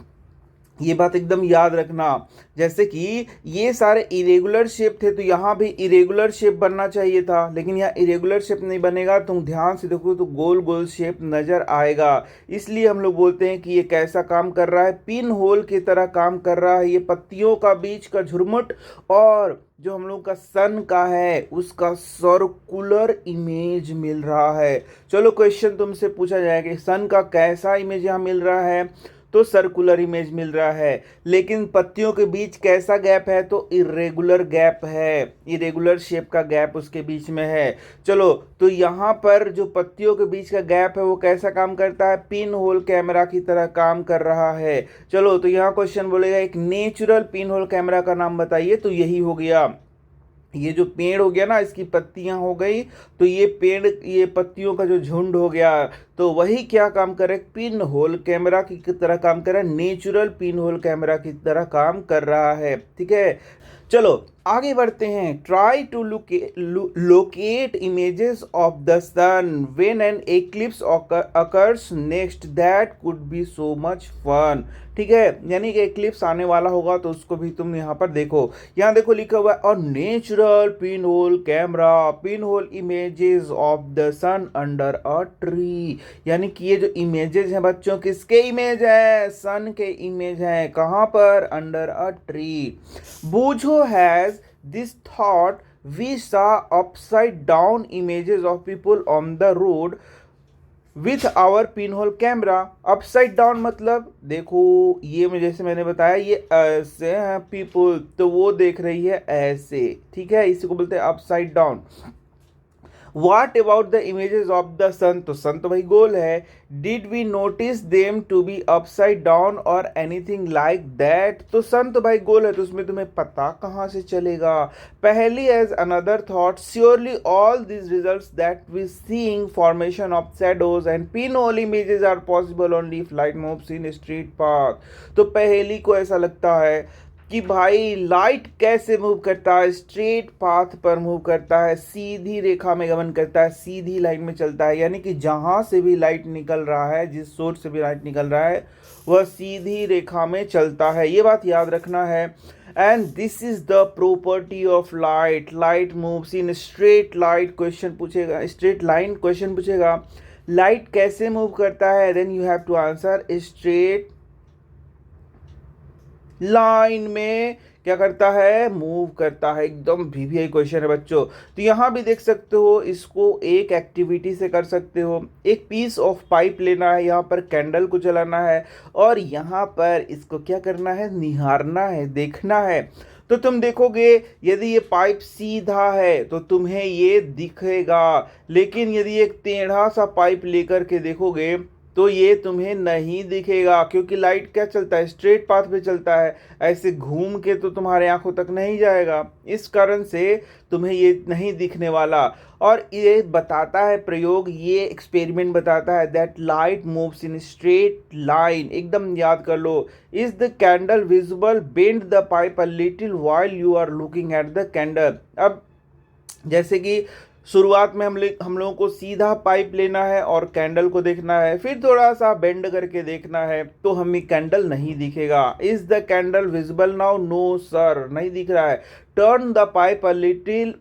[SPEAKER 1] ये बात एकदम याद रखना। जैसे कि ये सारे इरेगुलर शेप थे तो यहाँ भी इरेगुलर शेप बनना चाहिए था, लेकिन यहाँ इरेगुलर शेप नहीं बनेगा। तुम ध्यान से देखो तो गोल गोल शेप नजर आएगा। इसलिए हम लोग बोलते हैं कि ये कैसा काम कर रहा है, पिन होल की तरह काम कर रहा है। ये पत्तियों का बीच का झुरमुट और जो हम लोग का सन का है उसका सर्कुलर इमेज मिल रहा है। चलो क्वेश्चन तुमसे पूछा जाएगा कि सन का कैसा इमेज यहाँ मिल रहा है, तो सर्कुलर इमेज मिल रहा है, लेकिन पत्तियों के बीच कैसा गैप है, तो इरेगुलर गैप है, इरेगुलर शेप का गैप उसके बीच में है। चलो, तो यहाँ पर जो पत्तियों के बीच का गैप है वो कैसा काम करता है, पिन होल कैमरा की तरह काम कर रहा है। चलो, तो यहाँ क्वेश्चन बोलेगा एक नेचुरल पिन होल कैमरा का नाम बताइए, तो यही हो गया, ये जो पेड़ हो गया ना, इसकी पत्तियां हो गई, तो ये पेड़, ये पत्तियों का जो झुंड हो गया, तो वही क्या काम करे, पिन होल कैमरा की तरह काम कर रहा है, नेचुरल पिन होल कैमरा की तरह काम कर रहा है। ठीक है, चलो आगे बढ़ते हैं। Try to locate images of the sun when an eclipse occurs next, that could be so much fun. ठीक है, यानी कि एक्लिप्स आने वाला होगा तो उसको भी तुम यहाँ पर देखो। यहाँ देखो लिखा हुआ है और natural pin hole camera pin hole images of the sun under a tree. यानी कि ये जो इमेजेस हैं बच्चों, किसके इमेज है, सन के इमेज हैं। कहाँ पर, अंडर अ ट्री। बूझो has this thought, we saw upside down images of people on the road with our pinhole camera। upside down मतलब देखो, ये में जैसे मैंने बताया ये ऐसे हैं people, तो वो देख रही है ऐसे। ठीक है, इसी को बोलते हैं upside down। What about the images of the sun? तो सन तो भाई गोल है। Did we notice them to be upside down or anything like that? तो सन तो भाई गोल है, तो उसमें तुम्हें पता कहाँ से चलेगा। पहली as another thought, surely all these results that we seeing formation of shadows and pinhole images are possible only if light moves in street path। तो पहली को ऐसा लगता है कि भाई लाइट कैसे मूव करता है, स्ट्रेट पाथ पर मूव करता है, सीधी रेखा में गमन करता है, सीधी लाइन में चलता है, यानी कि जहाँ से भी लाइट निकल रहा है, जिस सोर्स से भी लाइट निकल रहा है वह सीधी रेखा में चलता है, ये बात याद रखना है। And this is the property of light, light moves in straight light question पूछेगा, स्ट्रेट लाइन क्वेश्चन पूछेगा, लाइट कैसे मूव करता है, then you have to answer straight line में क्या करता है, मूव करता है। एकदम वीवीआई क्वेश्चन है बच्चों। तो यहाँ भी देख सकते हो, इसको एक एक्टिविटी से कर सकते हो। एक पीस ऑफ पाइप लेना है, यहाँ पर कैंडल को जलाना है और यहाँ पर इसको क्या करना है, निहारना है, देखना है। तो तुम देखोगे यदि ये पाइप सीधा है तो तुम्हें ये दिखेगा, लेकिन यदि एक टेढ़ा सा पाइप लेकर के देखोगे तो ये तुम्हें नहीं दिखेगा, क्योंकि लाइट क्या चलता है, स्ट्रेट पाथ पे चलता है, ऐसे घूम के तो तुम्हारे आंखों तक नहीं जाएगा, इस कारण से तुम्हें ये नहीं दिखने वाला। और ये बताता है प्रयोग, ये एक्सपेरिमेंट बताता है that light moves in straight line. एकदम याद कर लो, is the candle visible, bend the pipe a little while you are looking at the candle. अब जैसे कि शुरुआत में हम लोगों को सीधा पाइप लेना है और कैंडल को देखना है, फिर थोड़ा सा बेंड करके देखना है तो हमें कैंडल नहीं दिखेगा। Is the candle visible now, no sir, नहीं दिख रहा है। Turn the pipe a little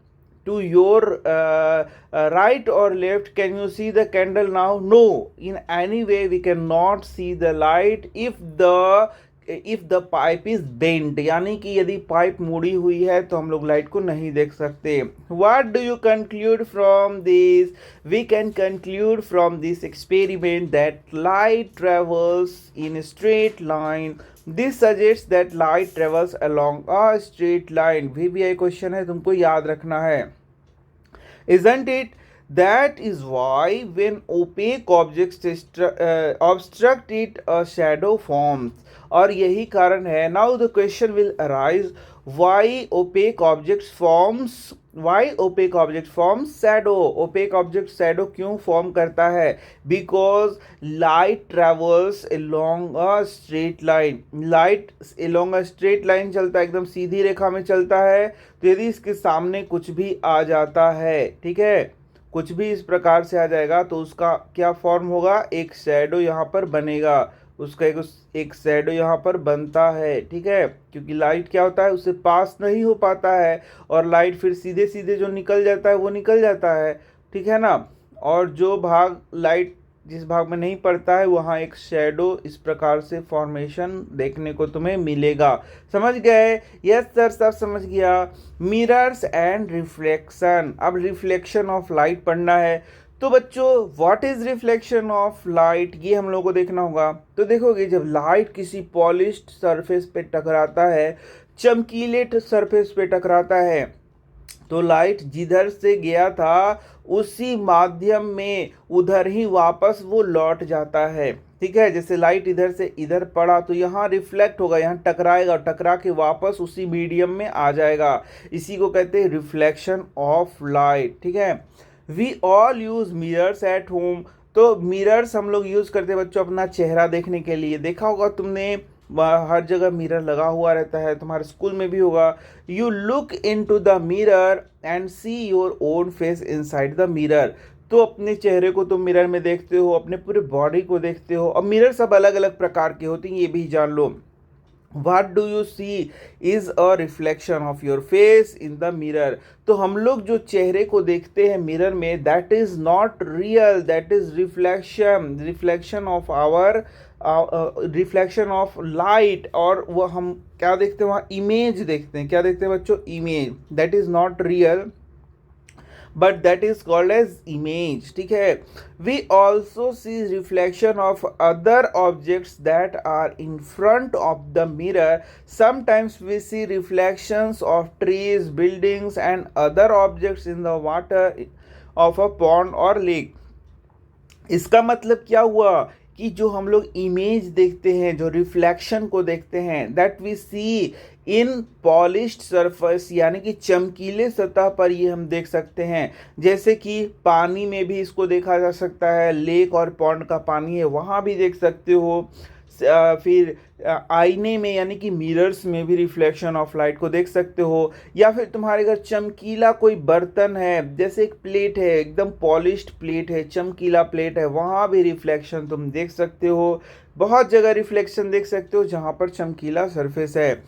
[SPEAKER 1] to your right और left, can you see the candle now, no, in any way we can not see the light if the pipe is bent, यानी कि यदि pipe मुड़ी हुई है तो हम लोग लाइट को नहीं देख सकते। What do you conclude from this, we can conclude from this experiment that light travels in straight line. This suggest that light travels along a straight line. VVI question है, तुमको याद रखना है। Isn't it? That is why when opaque objects obstruct it, a shadow forms. और यही कारण है, now the question will arise, why opaque objects forms shadow? opaque object shadow क्यों form करता है? Because light travels along a straight line. light along a straight line चलता है, एकदम सीधी रेखा में चलता है। तो यदि इसके सामने कुछ भी आ जाता है, ठीक है, कुछ भी इस प्रकार से आ जाएगा तो उसका क्या फॉर्म होगा, एक शैडो यहाँ पर बनेगा, उसका एक शैडो यहाँ पर बनता है, ठीक है, क्योंकि लाइट क्या होता है, उससे पास नहीं हो पाता है और लाइट फिर सीधे सीधे जो निकल जाता है वो निकल जाता है, ठीक है ना। और जो भाग लाइट जिस भाग में नहीं पड़ता है वहाँ एक शैडो इस प्रकार से फॉर्मेशन देखने को तुम्हें मिलेगा। समझ गए? यस सर, सब समझ गया। Mirrors and reflection. अब रिफ्लेक्शन ऑफ लाइट पढ़ना है। तो बच्चों, what is reflection of light, ये हम लोग को देखना होगा। तो देखोगे जब लाइट किसी पॉलिश्ड सरफेस पे टकराता है, चमकीले सरफेस पे टकराता है, तो लाइट जिधर से गया था उसी माध्यम में उधर ही वापस वो लौट जाता है, ठीक है। जैसे लाइट इधर से इधर पड़ा तो यहाँ रिफ्लेक्ट होगा, यहाँ टकराएगा, टकरा के वापस उसी मीडियम में आ जाएगा। इसी को कहते हैं रिफ्लेक्शन ऑफ लाइट, ठीक है। We all use mirrors at home. तो मिरर्स हम लोग यूज करते हैं बच्चों अपना चेहरा देखने के लिए। देखा होगा तुमने, हर जगह मिरर लगा हुआ रहता है, तुम्हारे स्कूल में भी होगा। You look into the mirror and see your own face inside the mirror. तो अपने चेहरे को तुम मिरर में देखते हो, अपने पूरे बॉडी को देखते हो। अब मिरर सब अलग अलग प्रकार के होते हैं, ये भी जान लो। What do you see is a reflection of your face in the mirror. तो हम लोग जो चेहरे को देखते हैं मिरर में, that is not real, that is reflection of our reflection of light। और वो हम क्या देखते हैं वहाँ, इमेज देखते हैं। क्या देखते हैं बच्चों, image. that is not real but that is called as image, ठीक है। we also see reflection of other objects that are in front of the mirror. Sometimes we see reflections of trees, buildings and other objects in the water of a pond or lake। इसका मतलब क्या हुआ कि जो हम लोग image देखते हैं, जो रिफ्लेक्शन को देखते हैं, that we see in polished surface, यानी कि चमकीले सतह पर ये हम देख सकते हैं। जैसे कि पानी में भी इसको देखा जा सकता है, लेक और पॉन्ड का पानी है वहाँ भी देख सकते हो। फिर आईने में यानी कि मिरर्स में भी रिफ्लेक्शन ऑफ लाइट को देख सकते हो, या फिर तुम्हारे घर चमकीला कोई बर्तन है, जैसे एक प्लेट है, एकदम पॉलिश्ड प्लेट है, चमकीला प्लेट है, वहाँ भी रिफ्लेक्शन तुम देख सकते हो। बहुत जगह रिफ्लेक्शन देख सकते हो जहाँ पर चमकीला सरफेस है।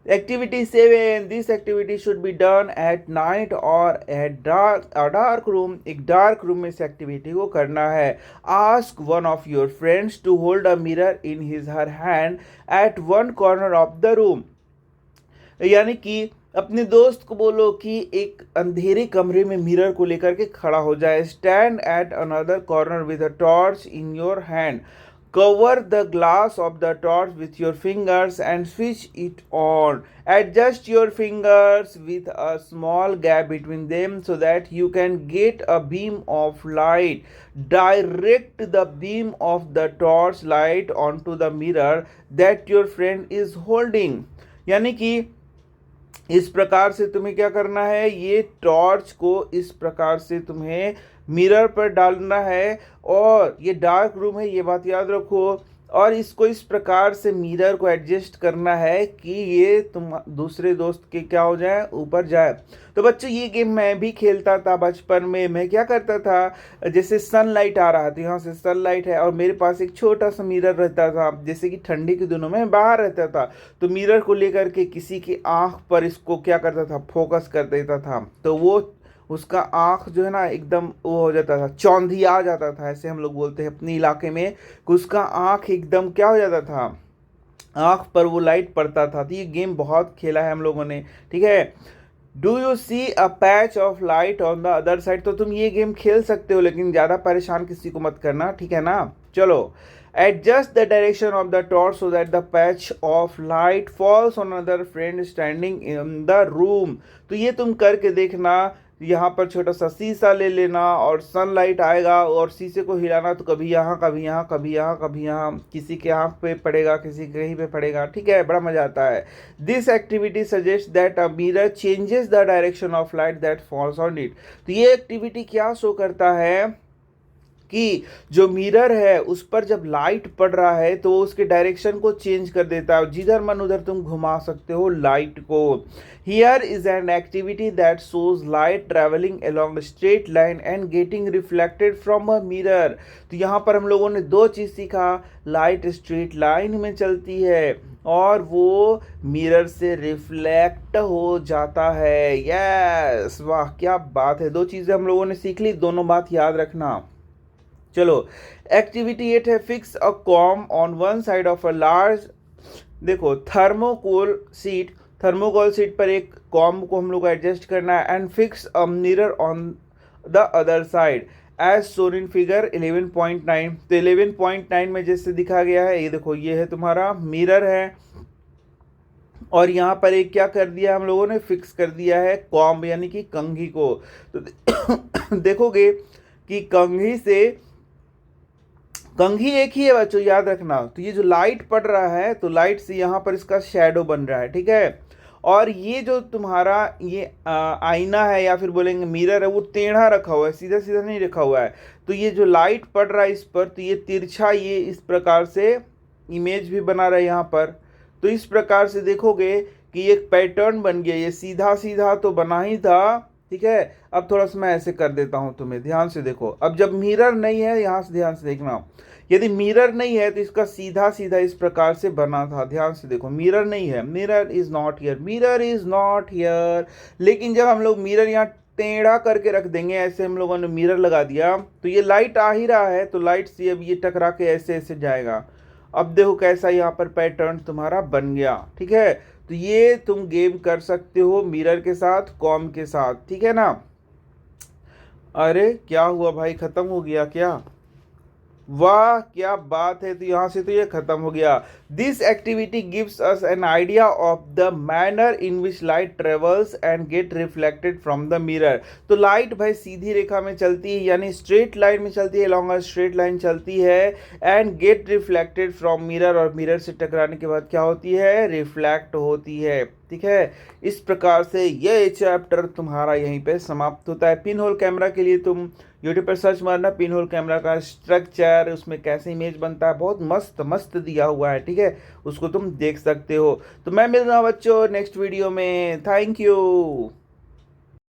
[SPEAKER 1] Activity 7. This activity should be done at night or at dark room. एक dark room में इस activity को करना है। Ask one of your friends to hold a mirror in his her hand at one corner of the room. यानी कि अपने दोस्त को बोलो कि एक अंधेरे कमरे में मिरर को लेकर के खड़ा हो जाए। Stand at another corner with a torch in your hand. Cover the glass of the torch with your fingers and switch it on. Adjust your fingers with a small gap between them so that you can get a beam of light. Direct the beam of the torch light onto the mirror that your friend is holding. यानी कि इस प्रकार से तुम्हें क्या करना है, ये टॉर्च को इस प्रकार से तुम्हें मिरर पर डालना है। और ये डार्क रूम है, ये बात याद रखो। और इसको इस प्रकार से मिरर को एडजस्ट करना है कि ये तुम दूसरे दोस्त के क्या हो जाए, ऊपर जाए। तो बच्चों ये गेम मैं भी खेलता था बचपन में। मैं क्या करता था, जैसे सनलाइट आ रहा था, यहाँ से सनलाइट है और मेरे पास एक छोटा सा मिरर रहता था, जैसे कि ठंडी के दिनों में बाहर रहता था, तो मिरर को लेकर के किसी की आंख पर इसको क्या करता था, फोकस कर देता था। तो वो उसका आंख जो है ना एकदम वो हो जाता था, चौंधी आ जाता था, ऐसे हम लोग बोलते हैं अपने इलाके में, कि उसका आंख एकदम क्या हो जाता था, आंख पर वो लाइट पड़ता था। तो ये गेम बहुत खेला है हम लोगों ने, ठीक है। Do you see a patch of light on the other side. तो तुम ये गेम खेल सकते हो, लेकिन ज़्यादा परेशान किसी को मत करना, ठीक है ना। चलो, adjust the direction of the torch so that the patch of light falls on another friend standing in the room. तो ये तुम करके देखना। यहाँ पर छोटा सा शीशा ले लेना और सनलाइट आएगा और शीशे को हिलाना, तो कभी यहाँ कभी यहाँ कभी यहाँ कभी यहाँ, किसी के आँख पे पड़ेगा, किसी के कहीं पे पड़ेगा, ठीक है, बड़ा मजा आता है। This activity suggest that a mirror changes the direction of light that falls on it. तो ये एक्टिविटी क्या शो करता है कि जो मिरर है उस पर जब लाइट पड़ रहा है तो उसके डायरेक्शन को चेंज कर देता है, जिधर मन उधर तुम घुमा सकते हो लाइट को। Here is an activity that shows light travelling along straight line and getting reflected from a mirror. तो यहाँ पर हम लोगों ने दो चीज़ सीखा, लाइट स्ट्रेट लाइन में चलती है और वो मिरर से रिफ्लेक्ट हो जाता है। यस, वाह क्या बात है, दो चीज़ें हम लोगों ने सीख ली, दोनों बात याद रखना। चलो, एक्टिविटी 8 है, fix a comb on one side of a large, देखो थर्मोकोल सीट, थर्मोकोल सीट पर एक कॉम को हम लोग एडजस्ट करना है। And fix a mirror on the other side as shown in figure 11.9। तो 11.9 में जैसे दिखा गया है, ये देखो ये है तुम्हारा मिरर है और यहाँ पर एक क्या कर दिया हम लोगों ने, फिक्स कर दिया है कॉम यानी कि कंघी को। तो देखोगे कि कंघी एक ही है बच्चों, याद रखना। तो ये जो लाइट पड़ रहा है तो लाइट से यहाँ पर इसका शैडो बन रहा है, ठीक है। और ये जो तुम्हारा ये आईना है या फिर बोलेंगे मिरर है, वो टेढ़ा रखा हुआ है, सीधा सीधा नहीं रखा हुआ है। तो ये जो लाइट पड़ रहा है इस पर, तो ये तिरछा ये इस प्रकार से इमेज भी बना रहा है यहाँ पर। तो इस प्रकार से देखोगे कि एक पैटर्न बन गया, ये सीधा सीधा तो बना ही था, ठीक है। अब थोड़ा सा मैं ऐसे कर देता हूं, तुम्हें ध्यान से देखो। अब जब मिरर नहीं है, यहां से ध्यान से देखना, यदि मिरर नहीं है तो इसका सीधा सीधा इस प्रकार से बना था, ध्यान से देखो। मिरर नहीं है, mirror is not here, mirror is not here. लेकिन जब हम लोग मिरर यहाँ टेढ़ा करके रख देंगे, ऐसे हम लोगों ने मिरर लगा दिया, तो ये लाइट आ ही रहा है, तो लाइट से अब ये टकरा के ऐसे ऐसे जाएगा। अब देखो कैसा यहाँ पर पैटर्न तुम्हारा बन गया, ठीक है। तो ये तुम गेम कर सकते हो मिरर के साथ, कॉम के साथ, ठीक है ना। अरे क्या हुआ भाई, खत्म हो गया क्या? वाह क्या बात है, तो यहाँ से तो ये खत्म हो गया। This activity gives us an idea of the manner in which light travels and gate reflected from the mirror. तो लाइट भाई सीधी रेखा में चलती है, यानी स्ट्रेट लाइन में चलती है, लॉन्ग स्ट्रेट लाइन चलती है, and gate reflected from mirror, और मिरर से टकराने के बाद क्या होती है, रिफ्लेक्ट होती है, ठीक है। इस प्रकार से ये चैप्टर तुम्हारा यहीं पे समाप्त होता है। पिन होल कैमरा के लिए तुम यूट्यूब पर सर्च मारना पिन होल कैमरा का स्ट्रक्चर, उसमें कैसे इमेज बनता है, बहुत मस्त मस्त दिया हुआ है, ठीक है, उसको तुम देख सकते हो। तो मैं मिल रहा हूँ बच्चों नेक्स्ट वीडियो में। Thank you.